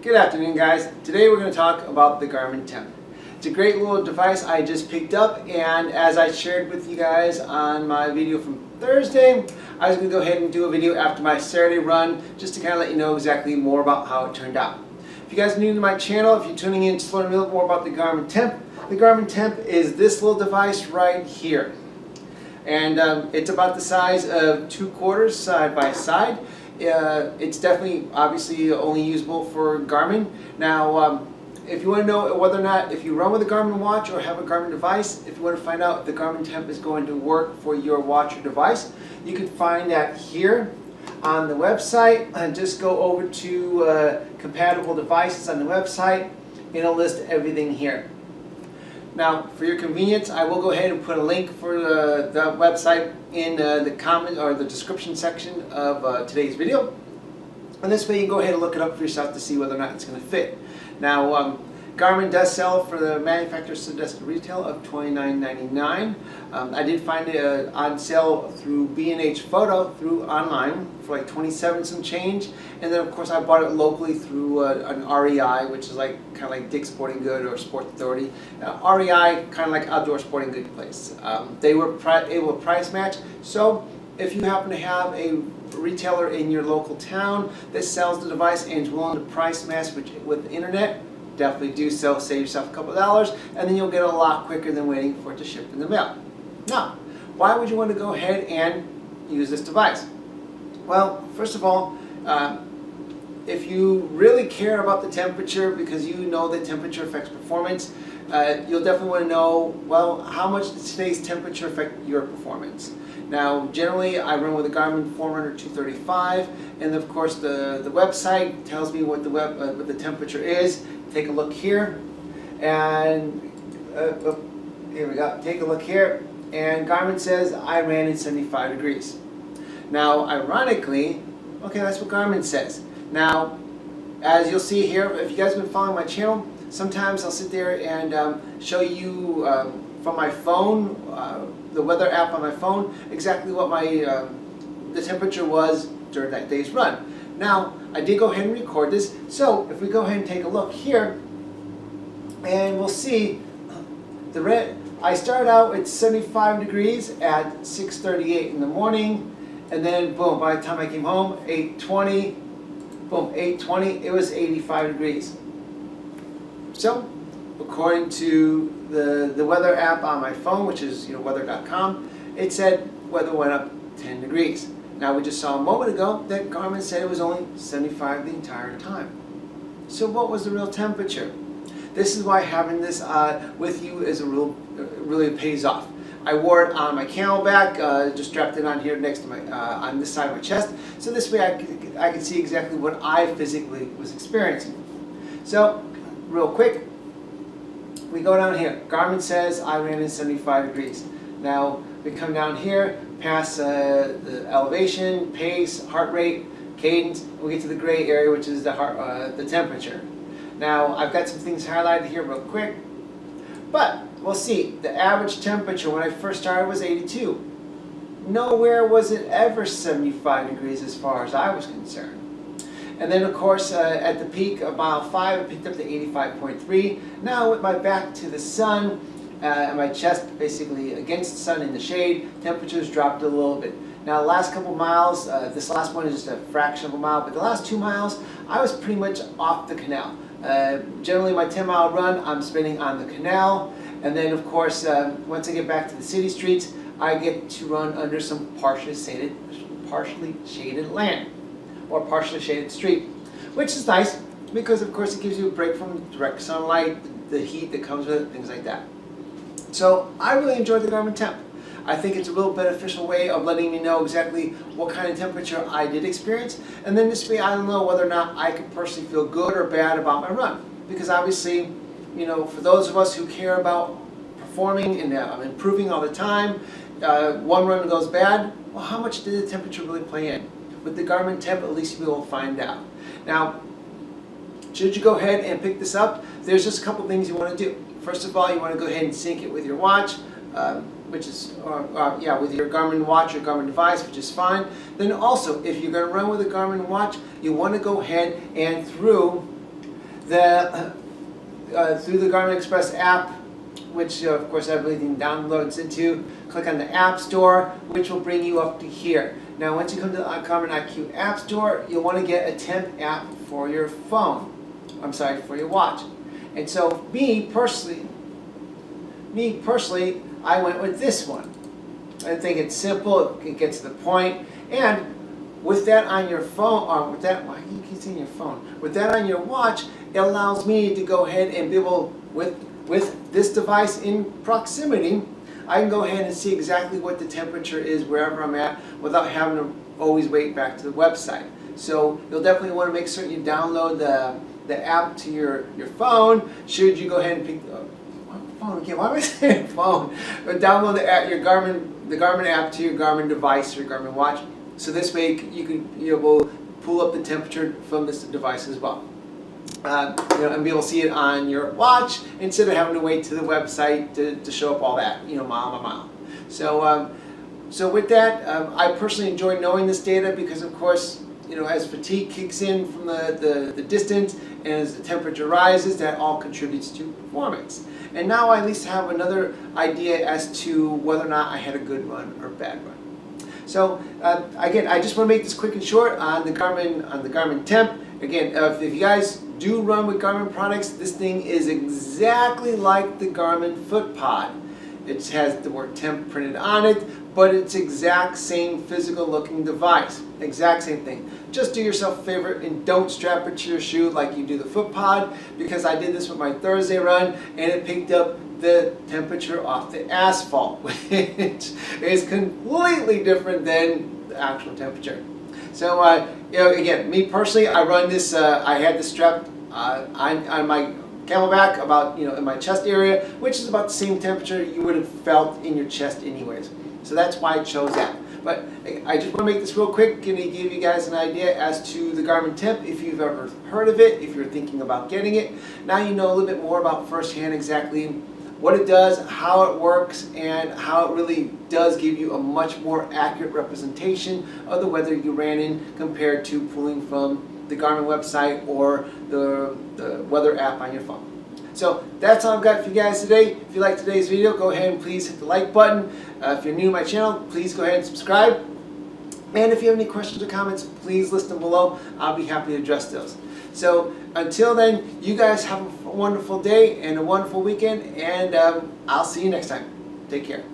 Good afternoon, guys. Today we're going to talk about the Garmin Tempe. It's a great little device I just picked up, and as I shared with you guys on my video from Thursday, I was going to go ahead and do a video after my Saturday run just to kind of let you know exactly more about how it turned out. If you guys are new to my channel, if you're tuning in to learn a little more about the Garmin Tempe is this little device right here. And it's about the size of 2 quarters side by side. It's definitely obviously only usable for Garmin. Now if you want to know whether or not if you run with a Garmin watch or have a Garmin device, if you want to find out if the Garmin Tempe is going to work for your watch or device, you can find that here on the website. And just go over to compatible devices on the website and it'll list everything here. Now, for your convenience, I will go ahead and put a link for the website in the comment or the description section of today's video. And this way you can go ahead and look it up for yourself to see whether or not it's going to fit. Now, Garmin does sell for the manufacturer suggested retail of $29.99. I did find it on sale through B&H Photo through online for like $27 some change, and then of course I bought it locally through an REI, which is like kind of like Dick's Sporting Good or Sports Authority. REI, kind of like outdoor sporting good place. They were able to price match. So if you happen to have a retailer in your local town that sells the device and is willing to price match with the internet, definitely do so. Save yourself a couple of dollars, and then you'll get it a lot quicker than waiting for it to ship in the mail. Now, why would you want to go ahead and use this device? Well, first of all, if you really care about the temperature, because you know that temperature affects performance, you'll definitely want to know, well, how much does today's temperature affect your performance? Now, generally, I run with a Garmin Forerunner 235, and of course, the website tells me what the temperature is. Take a look here, and here we go. Take a look here, and Garmin says I ran in 75 degrees. Now, ironically, okay, that's what Garmin says. Now, as you'll see here, if you guys have been following my channel, sometimes I'll sit there and show you from my phone, the weather app on my phone, exactly what the temperature was during that day's run. Now, I did go ahead and record this, so if we go ahead and take a look here, and we'll see the red. I started out at 75 degrees at 6:38 in the morning, and then boom, by the time I came home, 8:20, boom, 8:20, it was 85 degrees. So, according to the weather app on my phone, which is weather.com, it said weather went up 10 degrees. Now, we just saw a moment ago that Garmin said it was only 75 the entire time. So what was the real temperature? This is why having this with you is really pays off. I wore it on my camelback, just strapped it on here next to my, on this side of my chest, so this way I could see exactly what I physically was experiencing. So, real quick, we go down here. Garmin says I ran in 75 degrees. Now, we come down here, past the elevation, pace, heart rate, cadence, and we get to the gray area, which is the temperature. Now, I've got some things highlighted here real quick, but we'll see. The average temperature when I first started was 82. Nowhere was it ever 75 degrees as far as I was concerned. And then, of course, at the peak of mile 5, it picked up to 85.3. Now, with my back to the sun, and my chest basically against the sun in the shade, temperatures dropped a little bit. Now, the last couple miles, this last one is just a fraction of a mile, but the last 2 miles, I was pretty much off the canal. Generally, my 10-mile run, I'm spending on the canal, and then, of course, once I get back to the city streets, I get to run under some partially shaded land, or partially shaded street, which is nice because, of course, it gives you a break from direct sunlight, the heat that comes with it, things like that. So I really enjoyed the Garmin Tempe. I think it's a real beneficial way of letting me know exactly what kind of temperature I did experience, and then this way I don't know whether or not I could personally feel good or bad about my run. Because obviously, for those of us who care about performing and improving all the time, one run goes bad, well, how much did the temperature really play in? With the Garmin Tempe, at least we will find out. Now, should you go ahead and pick this up, there's just a couple things you want to do. First of all, you want to go ahead and sync it with your watch. which is, with your Garmin watch or Garmin device, which is fine. Then also, if you're going to run with a Garmin watch, you want to go ahead and through through the Garmin Express app, which of course everything downloads into. Click on the App Store, which will bring you up to here. Now once you come to the Garmin IQ App Store, you'll want to get a Temp app for your phone. I'm sorry, for your watch. And so me personally, I went with this one. I think it's simple, it gets to the point, and with that on your phone, or with that, why do you keep saying your phone? With that on your watch, it allows me to go ahead and be able, with this device in proximity, I can go ahead and see exactly what the temperature is wherever I'm at without having to always wait back to the website. So you'll definitely want to make certain you download the app to your phone. Should you go ahead and pick phone again? Why am I saying phone? But download the app, the Garmin app to your Garmin device or your Garmin watch. So this way you can be able to pull up the temperature from this device as well. And be able to see it on your watch instead of having to wait to the website to show up all that, mile by mile. So with that, I personally enjoy knowing this data because, of course, as fatigue kicks in from the distance and as the temperature rises, that all contributes to performance. And now I at least have another idea as to whether or not I had a good run or bad run. So again, I just want to make this quick and short on the Garmin Temp. Again, if you guys do run with Garmin products, this thing is exactly like the Garmin FootPod. It has the word Temp printed on it, but it's exact same physical looking device. Exact same thing. Just do yourself a favor and don't strap it to your shoe like you do the FootPod, because I did this with my Thursday run and it picked up the temperature off the asphalt, which is completely different than the actual temperature. So, again, me personally, I run this, I had this strapped on my camelback about, in my chest area, which is about the same temperature you would have felt in your chest anyways. So that's why I chose that. But I just want to make this real quick and give you guys an idea as to the Garmin Temp, if you've ever heard of it, if you're thinking about getting it. Now you know a little bit more about firsthand exactly what it does, how it works, and how it really does give you a much more accurate representation of the weather you ran in compared to pulling from the Garmin website or the weather app on your phone. So that's all I've got for you guys today. If you like today's video, go ahead and please hit the like button. If you're new to my channel, please go ahead and subscribe. And if you have any questions or comments, please list them below. I'll be happy to address those. So until then, you guys have a wonderful day and a wonderful weekend, and I'll see you next time. Take care.